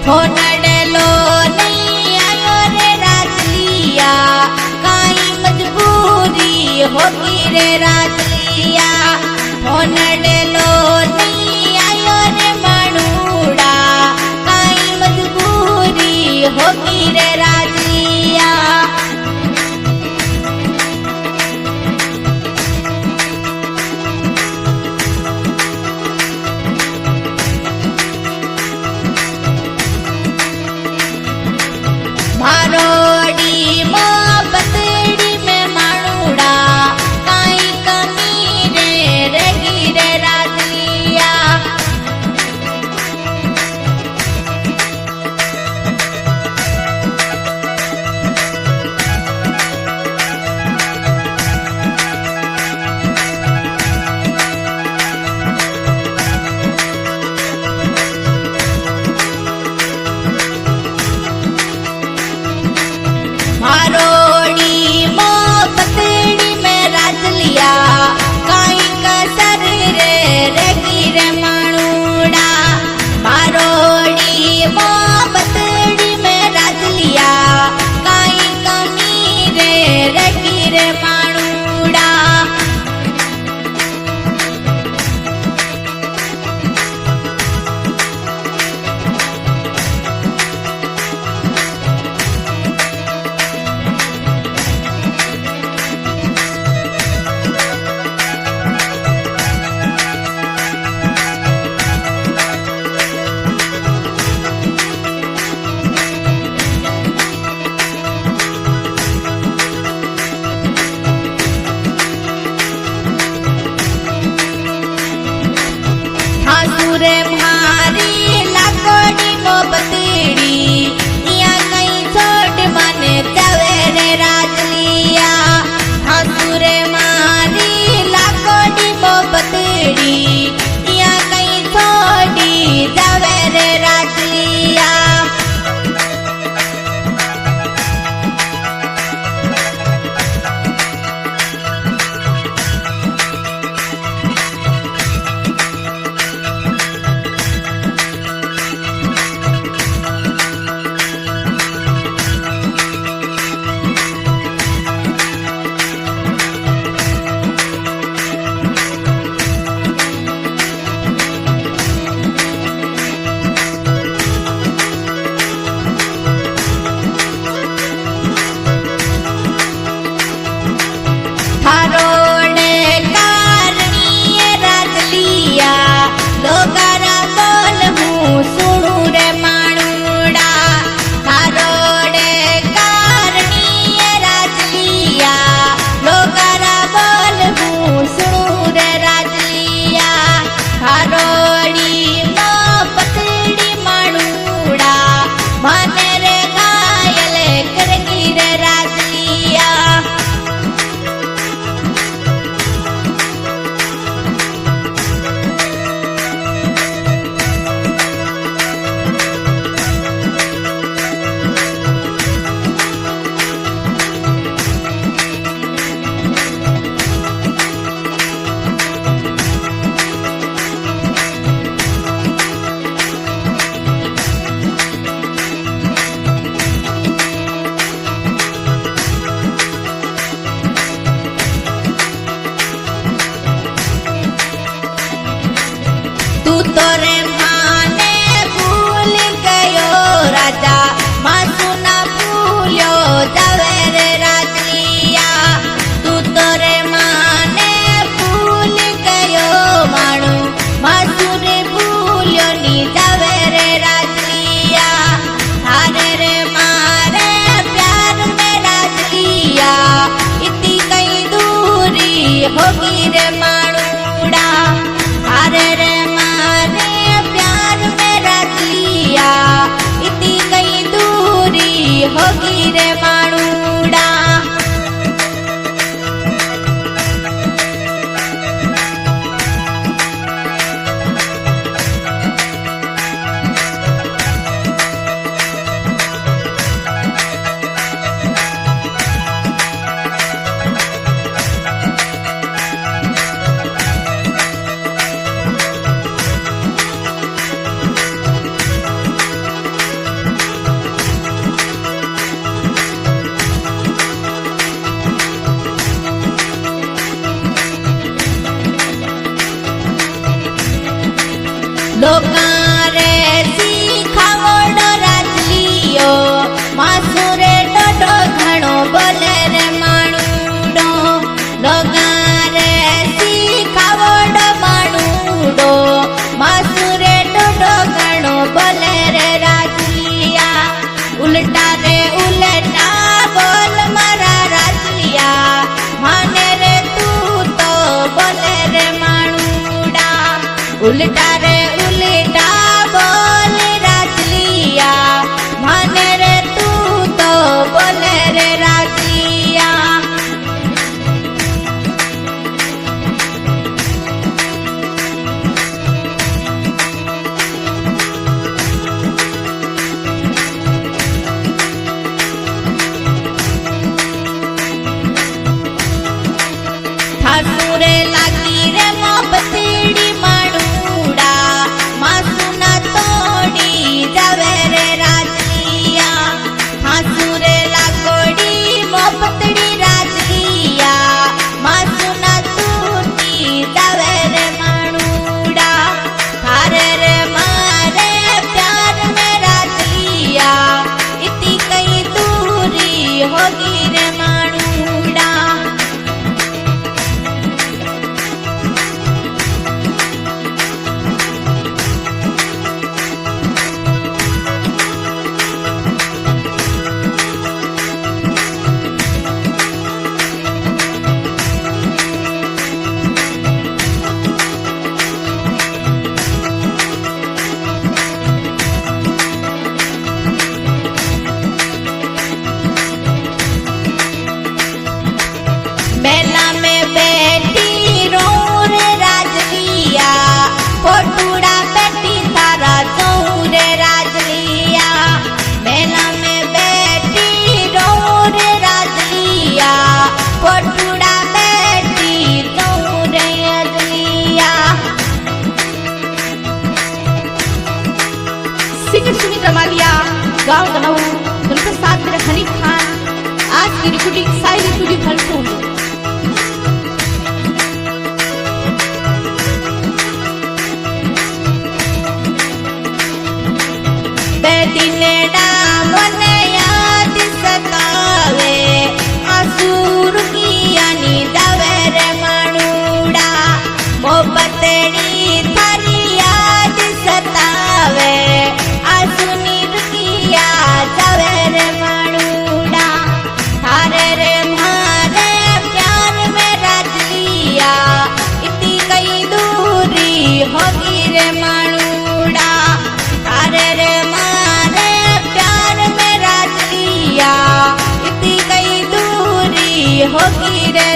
होनडेलो नहीं आयो रे राजलिया काई मजबूरी होगी रे राजलिया होनडेलो नहीं आयो रे माणूड़ा काई मजबूरी होगी रे राजलिया मारोड़ी मोहब्बतड़ी में माणूड़ा काई कमी रे रगी रे राजलिया मारोड़ी मोहब्बतड़ी में राजलिया काई कसर रे रगी रे माणूड़ा मारोड़ी मोहब्बतड़ी में राजलिया काई कमी रे रगी रे माणूड़ा ठाकुरे मारी लाकोड़ी मोहब्बतड़ी इया कई छोट माने जावे रे राजलिया ठाकुरे मारी लाकोड़ी मोहब्बतड़ी इया कई छोटी जावे रे राजलिया थारोने कारणी राजलिया लोगारा बोल हूँ सुनू रे माणूड़ा थारोने कारणी राजलिया लोगारा बोल हूँ सुनू रे राजलिया थारोड़ी मोहब्बतड़ी माणूड़ा माने रे घायल करगी रे राजलिया तू तोरे माने भूल गयो राजा मासू ना भूल्यो जावे रे राजलिया तू तोरे माने भूल गयो माणू मासू रे भूल्यो नी जावे रे राजलिया थारे रे मारे प्यार में राजलिया इतनी कई दूरी होगी रे माणूड़ा थारे रे मारे प्यार में राजलिया इतनी कई दूरी होगी रे माणूड़ा लोका रे सीखावड़ो राजलियो मासुरे डोडो घणो बोले रे माणूडो लोका रे सीखावड़ो माणूडो मासुरे डोडो घणो बोले रे राजलिया उल्टा रे उल्टा बोल मारा राजलिया माने रे तू तो बोले रे माणूडा उल्टा रे उल्टा बोल राजलिया माने रे तू तो बोले रे राजलिया ठाकुरे लागी रे मोहब्बतड़ी माणूडा मासुना तोड़ी जावे रे राजलिया ठाकुरे लागोड़ी मोहब्बतड़ी राजलिया मासुना तोड़ी जावे रे माणूडा थारे रे मारे प्यार में राजलिया इतनी कई दूरी होगी रे माणूडा मेला में बैठी रो रे राजलिया फोटूड़ा बैठी तारा दो रे राजलिया मेला में बैठी रो रे राजलिया फोटूड़ा बैठी दो रे राजलिया सिंगर सुमित्रा मालिया गाँव गनाऊ उनके साथ मेरे हनीफ खान आज की रिकॉर्डिंग साइड स्टूडियो भरपूर बेदिनेडा मने याद सतावे आंसू रुकियानी जावे रे माणूडा मोहब्बतड़ी थारी याद सतावे आंसू नी रुकिया जावे रे माणूडा थारे रे मारे प्यार में राजलिया इतनी कई दूरी होगी रे माणूडा थारे रे मारे प्यार में राजलिया इतनी कई दूरी होगी रे